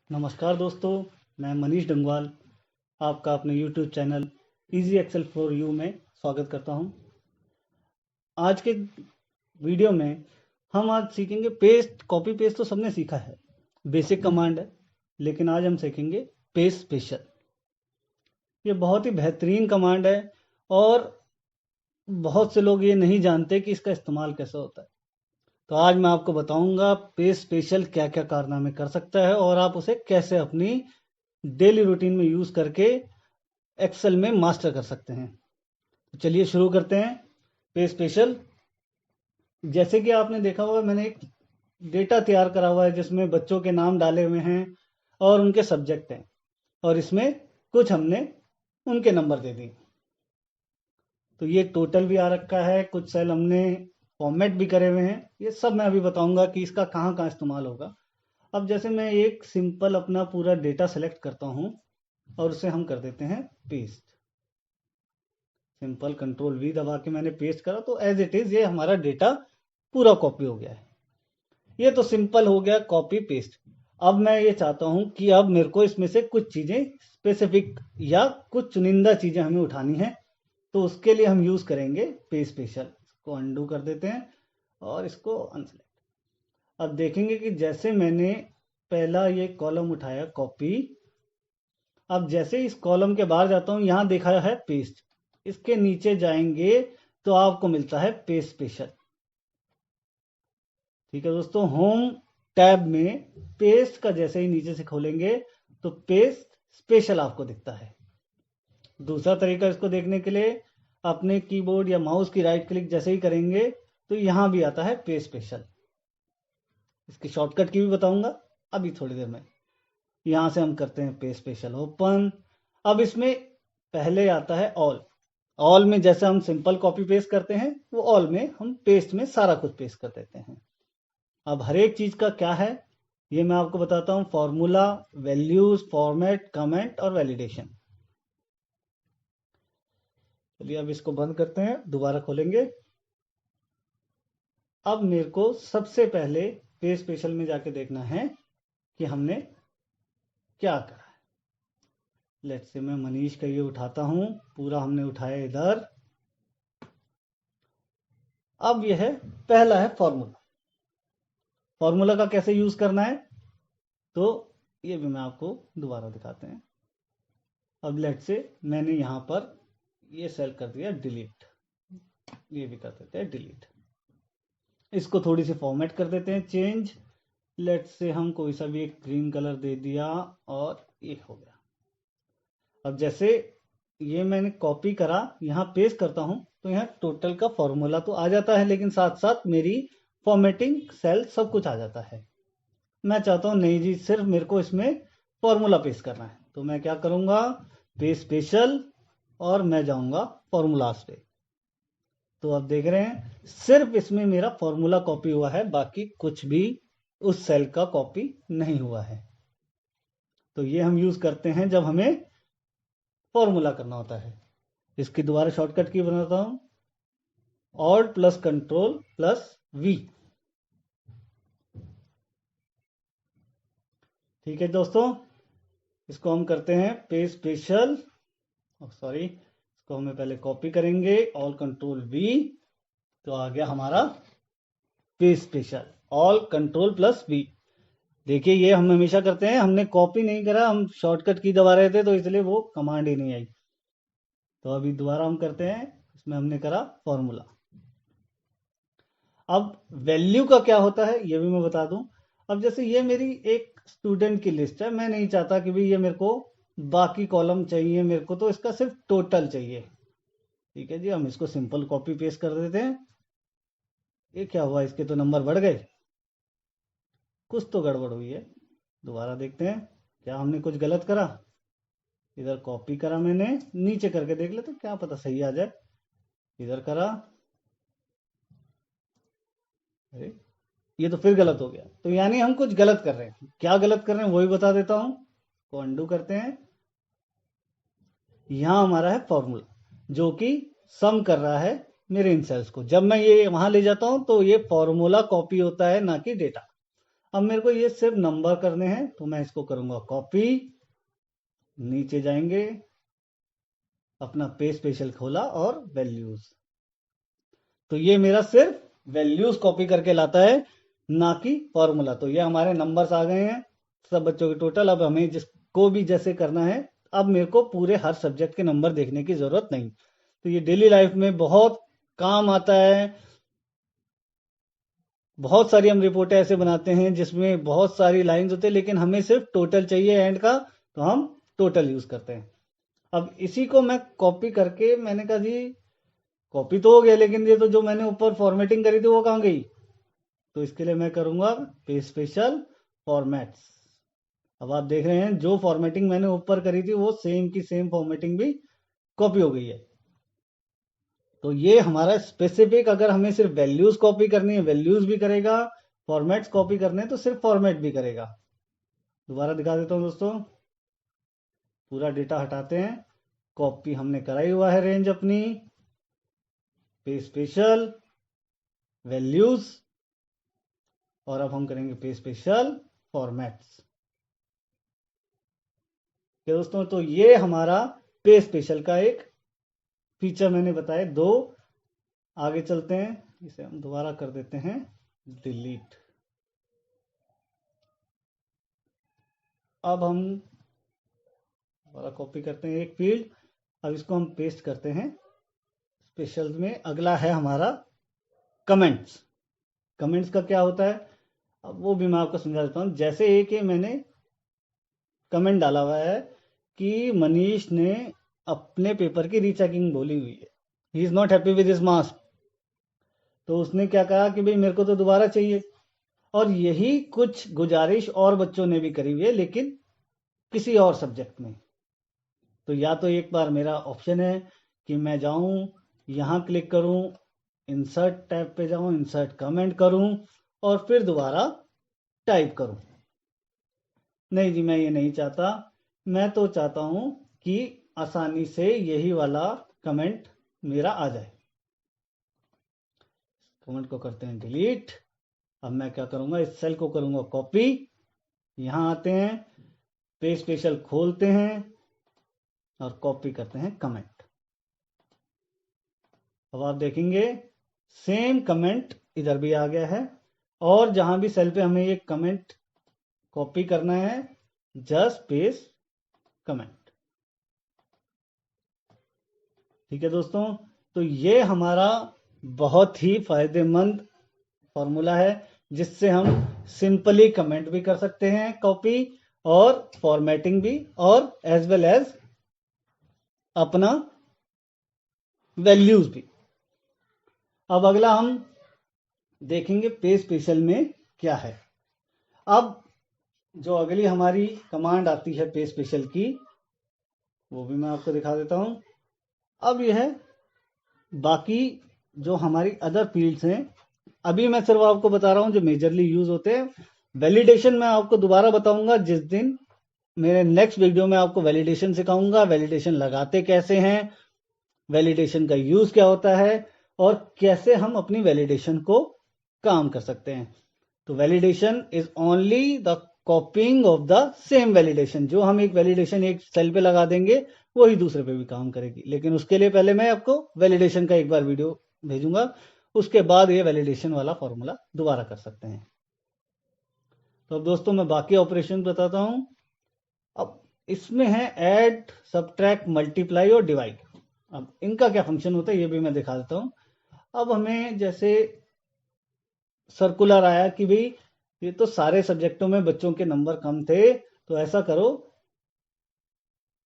नमस्कार दोस्तों, मैं मनीष डंगवाल आपका अपने YouTube channel Easy Excel for You में स्वागत करता हूं। आज के वीडियो में हम आज सीखेंगे पेस्ट। कॉपी पेस्ट तो सबने सीखा है, बेसिक कमांड है, लेकिन आज हम सीखेंगे पेस्ट स्पेशल। ये बहुत ही बेहतरीन कमांड है और बहुत से लोग ये नहीं जानते कि इसका इस्तेमाल कैसे होता है। तो आज मैं आपको बताऊंगा पेस्ट स्पेशल क्या क्या कारनामे कर सकता है और आप उसे कैसे अपनी डेली रूटीन में यूज करके एक्सेल में मास्टर कर सकते हैं। तो चलिए शुरू करते हैं। पेज स्पेशल, जैसे कि आपने देखा होगा, मैंने एक डेटा तैयार करा हुआ है जिसमें बच्चों के नाम डाले हुए हैं और उनके सब्जेक्ट हैं, और इसमें कुछ हमने उनके नंबर दे दिए। तो ये टोटल भी आ रखा है, कुछ सेल हमने फॉर्मेट भी करे हुए हैं। ये सब मैं अभी बताऊंगा कि इसका कहाँ कहाँ इस्तेमाल होगा। अब जैसे मैं एक सिंपल अपना पूरा डेटा सेलेक्ट करता हूँ और उसे हम कर देते हैं पेस्ट। सिंपल कंट्रोल वी दबा के मैंने पेस्ट करा तो एज इट इज ये हमारा डेटा पूरा कॉपी हो गया है। ये तो सिंपल हो गया कॉपी पेस्ट। अब मैं ये चाहता हूं कि अब मेरे को इसमें से कुछ चीजें स्पेसिफिक या कुछ चुनिंदा चीजें हमें उठानी है, तो उसके लिए हम यूज करेंगे पेस्ट स्पेशल। इसको अंडू कर देते हैं और इसको अनसेलेक्ट। अब देखेंगे कि जैसे मैंने पहला ये कॉलम उठाया कॉपी, अब जैसे इस कॉलम के बाहर जाता हूं, यहां देखा है पेस्ट, इसके नीचे जाएंगे तो आपको मिलता है पेस्ट स्पेशल। ठीक है दोस्तों, होम टैब में पेस्ट का जैसे ही नीचे से खोलेंगे तो पेस्ट स्पेशल आपको दिखता है। दूसरा तरीका इसको देखने के लिए, अपने कीबोर्ड या माउस की राइट क्लिक जैसे ही करेंगे तो यहां भी आता है पेस्ट स्पेशल। इसकी शॉर्टकट की भी बताऊंगा अभी थोड़ी देर में। यहां से हम करते हैं पेस्ट स्पेशल ओपन। अब इसमें पहले आता है ऑल। ऑल में जैसे हम सिंपल कॉपी पेस्ट करते हैं, वो ऑल में हम पेस्ट में सारा कुछ पेस्ट कर देते हैं। अब हर एक चीज का क्या है ये मैं आपको बताता हूं। फॉर्मूला, वैल्यूज, फॉर्मेट, कमेंट और वैलिडेशन। चलिए अब इसको बंद करते हैं, दोबारा खोलेंगे। अब मेरे को सबसे पहले पेज स्पेशल में जाके देखना है कि हमने क्या करा है। लेट्स से मैं मनीष का ये उठाता हूं, पूरा हमने उठाया इधर। अब यह है पहला है फॉर्मूला। फॉर्मूला का कैसे यूज करना है तो ये भी मैं आपको दोबारा दिखाते हैं। अब लेट से मैंने यहां पर ये सेल कर दिया डिलीट, ये भी कर देते हैं डिलीट। इसको थोड़ी सी फॉर्मेट कर देते हैं चेंज। लेट से हम कोई सा भी एक ग्रीन कलर दे दिया और ये हो गया। अब जैसे ये मैंने कॉपी करा, यहाँ पेस्ट करता हूं तो यहाँ टोटल का फॉर्मूला तो आ जाता है, लेकिन साथ साथ मेरी फॉर्मेटिंग सेल सब कुछ आ जाता है। मैं चाहता हूं नहीं जी, सिर्फ मेरे को इसमें फॉर्मूला पेस्ट करना है, तो मैं क्या करूंगा, पेस्ट स्पेशल और मैं जाऊंगा फॉर्मूलाज पे। तो आप देख रहे हैं सिर्फ इसमें मेरा फॉर्मूला कॉपी हुआ है, बाकी कुछ भी उस सेल का कॉपी नहीं हुआ है। तो ये हम यूज करते हैं जब हमें फॉर्मूला करना होता है। इसकी दोबारा शॉर्टकट की बनाता हूं, alt plus control plus V. ठीक है दोस्तों, इसको हम करते हैं पेस्ट स्पेशल। सॉरी, इसको हमें पहले कॉपी करेंगे, ऑल कंट्रोल वी, तो आ गया हमारा paste special. Alt control plus V. देखिए ये हम हमेशा करते हैं, हमने कॉपी नहीं करा, हम शॉर्टकट की दबा रहे थे तो इसलिए वो कमांड ही नहीं आई। तो अभी दोबारा हम करते हैं, इसमें हमने करा फॉर्मूला। अब वैल्यू का क्या होता है ये भी मैं बता दूं। अब जैसे ये मेरी एक स्टूडेंट की लिस्ट है, मैं नहीं चाहता कि भाई ये मेरे को बाकी कॉलम चाहिए, मेरे को तो इसका सिर्फ टोटल चाहिए। ठीक है जी, हम इसको सिंपल कॉपी पेस्ट कर देते हैं। ये क्या हुआ, इसके तो नंबर बढ़ गए, कुछ तो गड़बड़ हुई है। दोबारा देखते हैं क्या हमने कुछ गलत करा। इधर कॉपी करा मैंने, नीचे करके देख लेते क्या पता सही आ जाए। इधर करा, अरे ये तो फिर गलत हो गया। तो यानी हम कुछ गलत कर रहे हैं, क्या गलत कर रहे हैं वही बता देता हूं। को अंडू करते हैं। यहां हमारा है फॉर्मूला जो कि सम कर रहा है मेरे इन सेल्स को। जब मैं ये वहां ले जाता हूं तो ये फॉर्मूला कॉपी होता है, ना कि डेटा। अब मेरे को ये सिर्फ नंबर करने हैं, तो मैं इसको करूंगा कॉपी, नीचे जाएंगे, अपना पे स्पेशल खोला और वैल्यूज। तो ये मेरा सिर्फ वैल्यूज कॉपी करके लाता है, ना कि फॉर्मूला। तो ये हमारे नंबर्स आ गए हैं सब बच्चों के टोटल। अब हमें जिसको भी जैसे करना है, अब मेरे को पूरे हर सब्जेक्ट के नंबर देखने की जरूरत नहीं। तो ये डेली लाइफ में बहुत काम आता है। बहुत सारी हम रिपोर्टें ऐसे बनाते हैं जिसमें बहुत सारी लाइंस होते हैं, लेकिन हमें सिर्फ टोटल चाहिए एंड का, तो हम टोटल यूज करते हैं। अब इसी को मैं कॉपी करके, मैंने कहा जी कॉपी तो हो गया, लेकिन ये तो जो मैंने ऊपर फॉर्मेटिंग करी थी वो कहाँ गई? तो इसके लिए मैं करूंगा पे स्पेशल फॉर्मेट्स। अब आप देख रहे हैं जो फॉर्मेटिंग मैंने ऊपर करी थी वो सेम की सेम फॉर्मेटिंग भी कॉपी हो गई है। तो ये हमारा स्पेसिफिक, अगर हमें सिर्फ वैल्यूज कॉपी करनी है वैल्यूज भी करेगा, फॉर्मेट्स कॉपी करने हैं तो सिर्फ फॉर्मेट भी करेगा। दोबारा दिखा देता हूं दोस्तों, पूरा डेटा हटाते हैं। कॉपी हमने कराई हुआ है रेंज अपनी, पे स्पेशल, वैल्यूज, और अब हम करेंगे पे स्पेशल फॉर्मेट्स। दोस्तों तो ये हमारा पे स्पेशल का एक फीचर मैंने बताया दो। आगे चलते हैं, इसे हम दोबारा कर देते हैं डिलीट। अब हम दोबारा कॉपी करते हैं एक फील्ड, अब इसको हम पेस्ट करते हैं स्पेशल में। अगला है हमारा कमेंट्स। कमेंट्स का क्या होता है, अब वो भी मैं आपको समझा देता हूं। जैसे एक ही मैंने कमेंट डाला हुआ है कि मनीष ने अपने पेपर की रीचेकिंग बोली हुई है, he is not happy with his marks. तो उसने क्या कहा कि भाई मेरे को तो दोबारा चाहिए, और यही कुछ गुजारिश और बच्चों ने भी करी हुई है, लेकिन किसी और सब्जेक्ट में। तो या तो एक बार मेरा ऑप्शन है कि मैं जाऊं, यहां क्लिक करूं, इंसर्ट टैब पे जाऊं, इंसर्ट कमेंट करूं, और फिर दोबारा टाइप करूं। नहीं जी, मैं ये नहीं चाहता। मैं तो चाहता हूं कि आसानी से यही वाला कमेंट मेरा आ जाए। कमेंट को करते हैं डिलीट। अब मैं क्या करूंगा, इस सेल को करूंगा कॉपी, यहां आते हैं, पे स्पेशल खोलते हैं और कॉपी करते हैं कमेंट। अब आप देखेंगे सेम कमेंट इधर भी आ गया है, और जहां भी सेल पे हमें ये कमेंट कॉपी करना है, जस्ट पेस्ट कमेंट। ठीक है दोस्तों, तो ये हमारा बहुत ही फायदेमंद फॉर्मूला है, जिससे हम सिंपली कमेंट भी कर सकते हैं कॉपी, और फॉर्मेटिंग भी, और एज वेल एज अपना वैल्यूज भी। अब अगला हम देखेंगे पे स्पेशल में क्या है। अब जो अगली हमारी कमांड आती है पे स्पेशल की, वो भी मैं आपको दिखा देता हूं। अब यह है बाकी जो हमारी अदर फील्ड्स हैं, अभी मैं सिर्फ आपको बता रहा हूं जो मेजरली यूज होते हैं। वैलिडेशन मैं आपको दोबारा बताऊंगा जिस दिन मेरे नेक्स्ट वीडियो में आपको वैलिडेशन सिखाऊंगा, वैलिडेशन लगाते कैसे हैं, वैलिडेशन का यूज क्या होता है, और कैसे हम अपनी वैलिडेशन को काम कर सकते हैं। तो validation is only the कॉपिंग of the same validation. जो हम एक वैलिडेशन एक सेल पे लगा देंगे वही दूसरे पे भी काम करेगी, लेकिन उसके लिए पहले मैं आपको वैलिडेशन का एक बार वीडियो भेजूंगा, उसके बाद ये वैलिडेशन वाला फॉर्मूला दोबारा कर सकते हैं। तो अब दोस्तों मैं बाकी ऑपरेशन बताता हूं। अब इसमें है ऐड, सब्ट्रैक्ट, मल्टीप्लाई और डिवाइड। अब इनका क्या फंक्शन होता है ये भी मैं दिखा देता हूं। अब हमें जैसे सर्कुलर आया कि भाई ये तो सारे सब्जेक्टों में बच्चों के नंबर कम थे, तो ऐसा करो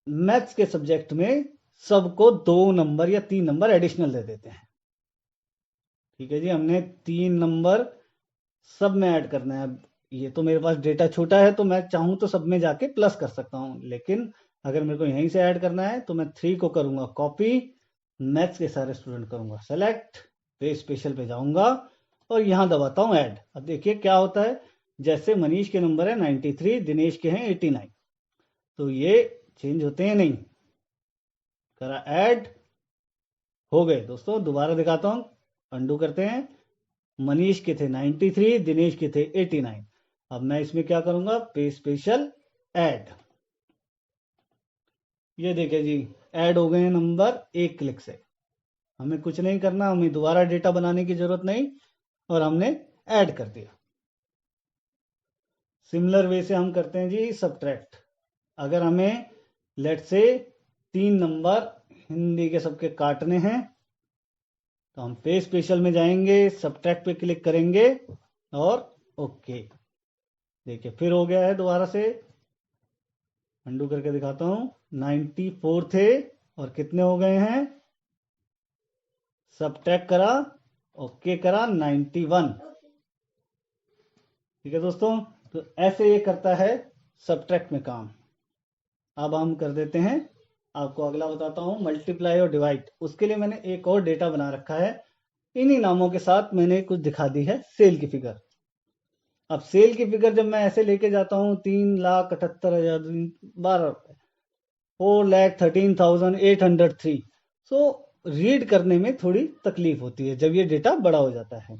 मैथ्स के सब्जेक्ट में सबको 2 नंबर या 3 नंबर एडिशनल दे देते हैं। ठीक है जी, हमने 3 नंबर सब में ऐड करना है। अब ये तो मेरे पास डेटा छोटा है, तो मैं चाहूं तो सब में जाके प्लस कर सकता हूं, लेकिन अगर मेरे को यहीं से ऐड करना है तो मैं 3 को करूंगा कॉपी, मैथ्स के सारे स्टूडेंट करूंगा सेलेक्ट, पे स्पेशल पे जाऊंगा और यहां दबाता हूं ऐड। अब देखिए क्या होता है, जैसे मनीष के नंबर है 93, दिनेश के हैं 89, तो ये चेंज होते हैं नहीं। करा ऐड, हो गए। दोस्तों दोबारा दिखाता हूं, अंडू करते हैं। मनीष के थे 93, दिनेश के थे 89। अब मैं इसमें क्या करूंगा, पे स्पेशल ऐड। ये देखिए जी, ऐड हो गए नंबर एक क्लिक से। हमें कुछ नहीं करना, हमें दोबारा डेटा बनाने की जरूरत नहीं, और हमने ऐड कर दिया। सिमिलर वे से हम करते हैं जी सब्ट्रैक्ट। अगर हमें लेट से 3 नंबर हिंदी के सबके काटने हैं तो हम पे स्पेशल में जाएंगे, सब्ट्रैक्ट पे क्लिक करेंगे और ओके। देखिए फिर हो गया है, दोबारा से अंडू करके दिखाता हूं। 94 थे और कितने हो गए हैं, सब्ट्रैक्ट करा, ओके करा, 91। ठीक है दोस्तों, तो ऐसे ये करता है सब्ट्रैक्ट में काम। अब हम कर देते हैं, आपको अगला बताता हूं, मल्टीप्लाई और डिवाइड। उसके लिए मैंने एक और डेटा बना रखा है, इन्हीं नामों के साथ मैंने कुछ दिखा दी है सेल की फिगर। अब सेल की फिगर जब मैं ऐसे लेके जाता हूं, 3,78,012 रुपए, 4,13,803। सो रीड करने में थोड़ी तकलीफ होती है जब ये डेटा बड़ा हो जाता है।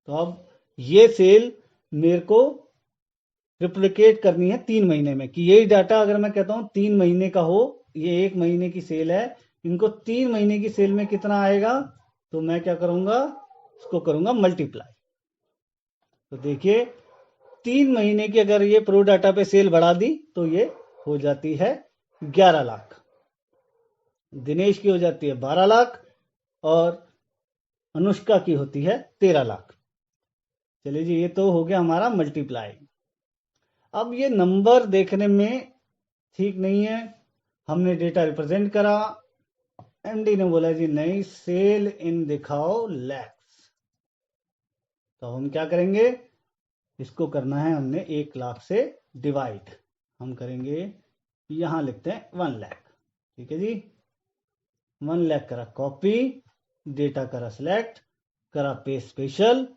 तो अब ये सेल मेरे को रिप्लिकेट करनी है 3 महीने में, कि यही डाटा अगर मैं कहता हूं 3 महीने का हो, ये 1 महीने की सेल है, इनको 3 महीने की सेल में कितना आएगा, तो मैं क्या करूंगा, इसको करूंगा मल्टीप्लाई। तो देखिए 3 महीने की अगर ये प्रो डाटा पे सेल बढ़ा दी तो ये हो जाती है 11 लाख, दिनेश की हो जाती है 12 लाख और अनुष्का की होती है 13 लाख। चलिए जी, ये तो हो गया हमारा मल्टीप्लाई। अब ये नंबर देखने में ठीक नहीं है, हमने डेटा रिप्रेजेंट करा, एमडी ने बोला जी नहीं, सेल इन दिखाओ लैक्स। तो हम क्या करेंगे, इसको करना है हमने 1 लाख से डिवाइड। हम करेंगे, यहां लिखते हैं 1 लाख। ठीक है जी, 1 लाख करा कॉपी, डेटा करा सिलेक्ट, करा पे स्पेशल,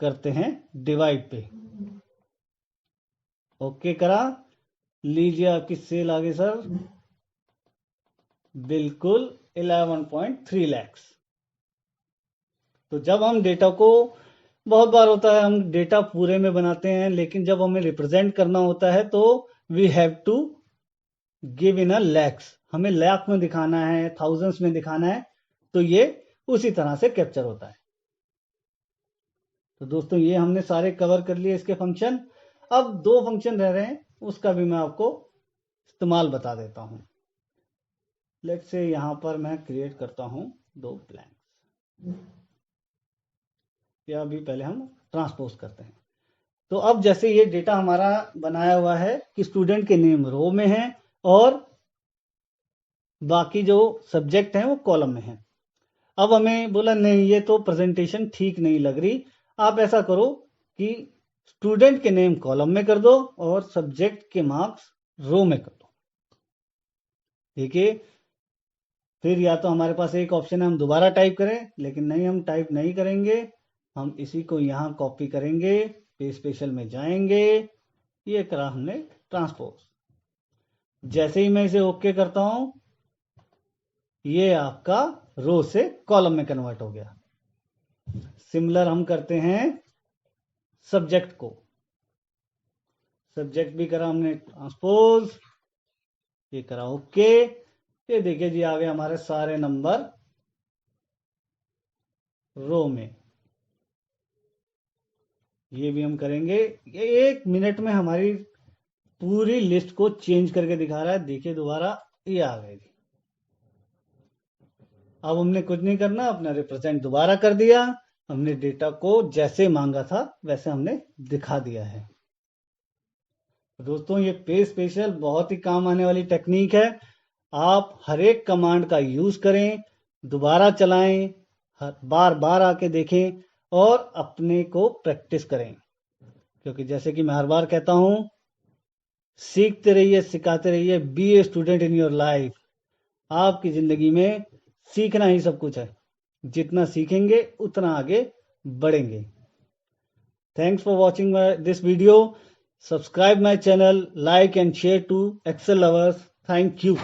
करते हैं डिवाइड पे, ओके करा, लीजिए आपकी सेल आ गई सर, बिल्कुल 11.3 लाख। तो जब हम डेटा को, बहुत बार होता है हम डेटा पूरे में बनाते हैं, लेकिन जब हमें रिप्रेजेंट करना होता है तो we have to give in a lakhs, हमें लाख में दिखाना है, थाउजेंड्स में दिखाना है, तो ये उसी तरह से कैप्चर होता है। तो दोस्तों ये हमने सारे कवर कर लिए इसके फंक्शन। अब 2 फंक्शन रह रहे हैं, उसका भी मैं आपको इस्तेमाल बता देता हूं। लेट से यहां पर मैं क्रिएट करता हूं 2 ब्लैंक्स, या अभी पहले हम ट्रांसपोज करते हैं। तो अब जैसे ये डेटा हमारा बनाया हुआ है कि स्टूडेंट के नेम रो में है और बाकी जो सब्जेक्ट हैं वो कॉलम में है। अब हमें बोला नहीं, ये तो प्रेजेंटेशन ठीक नहीं लग रही, आप ऐसा करो कि स्टूडेंट के नेम कॉलम में कर दो और सब्जेक्ट के मार्क्स रो में कर दो। देखिए फिर या तो हमारे पास एक ऑप्शन है हम दोबारा टाइप करें, लेकिन नहीं, हम टाइप नहीं करेंगे, हम इसी को यहां कॉपी करेंगे, पे स्पेशल में जाएंगे, ये करा हमने ट्रांसपोज। जैसे ही मैं इसे ओके करता हूं, ये आपका रो से कॉलम में कन्वर्ट हो गया। सिमिलर हम करते हैं सब्जेक्ट को, सब्जेक्ट भी करा हमने ट्रांसपोज, ये करा ओके। ये देखिए जी, आ गए हमारे सारे नंबर रो में। ये भी हम करेंगे, ये 1 मिनट में हमारी पूरी लिस्ट को चेंज करके दिखा रहा है। देखिए दोबारा ये आ गए जी। अब हमने कुछ नहीं करना, अपना रिप्रेजेंट दोबारा कर दिया, हमने डेटा को जैसे मांगा था वैसे हमने दिखा दिया है। दोस्तों ये पे स्पेशल बहुत ही काम आने वाली टेक्निक है, आप हर एक कमांड का यूज करें, दोबारा चलाएं, बार बार आके देखें और अपने को प्रैक्टिस करें, क्योंकि जैसे कि मैं हर बार कहता हूं, सीखते रहिए, सिखाते रहिए, be a student in your life. आपकी जिंदगी में सीखना ही सब कुछ है, जितना सीखेंगे उतना आगे बढ़ेंगे। Thanks for watching this video, subscribe my channel, like and share to Excel lovers. Thank you.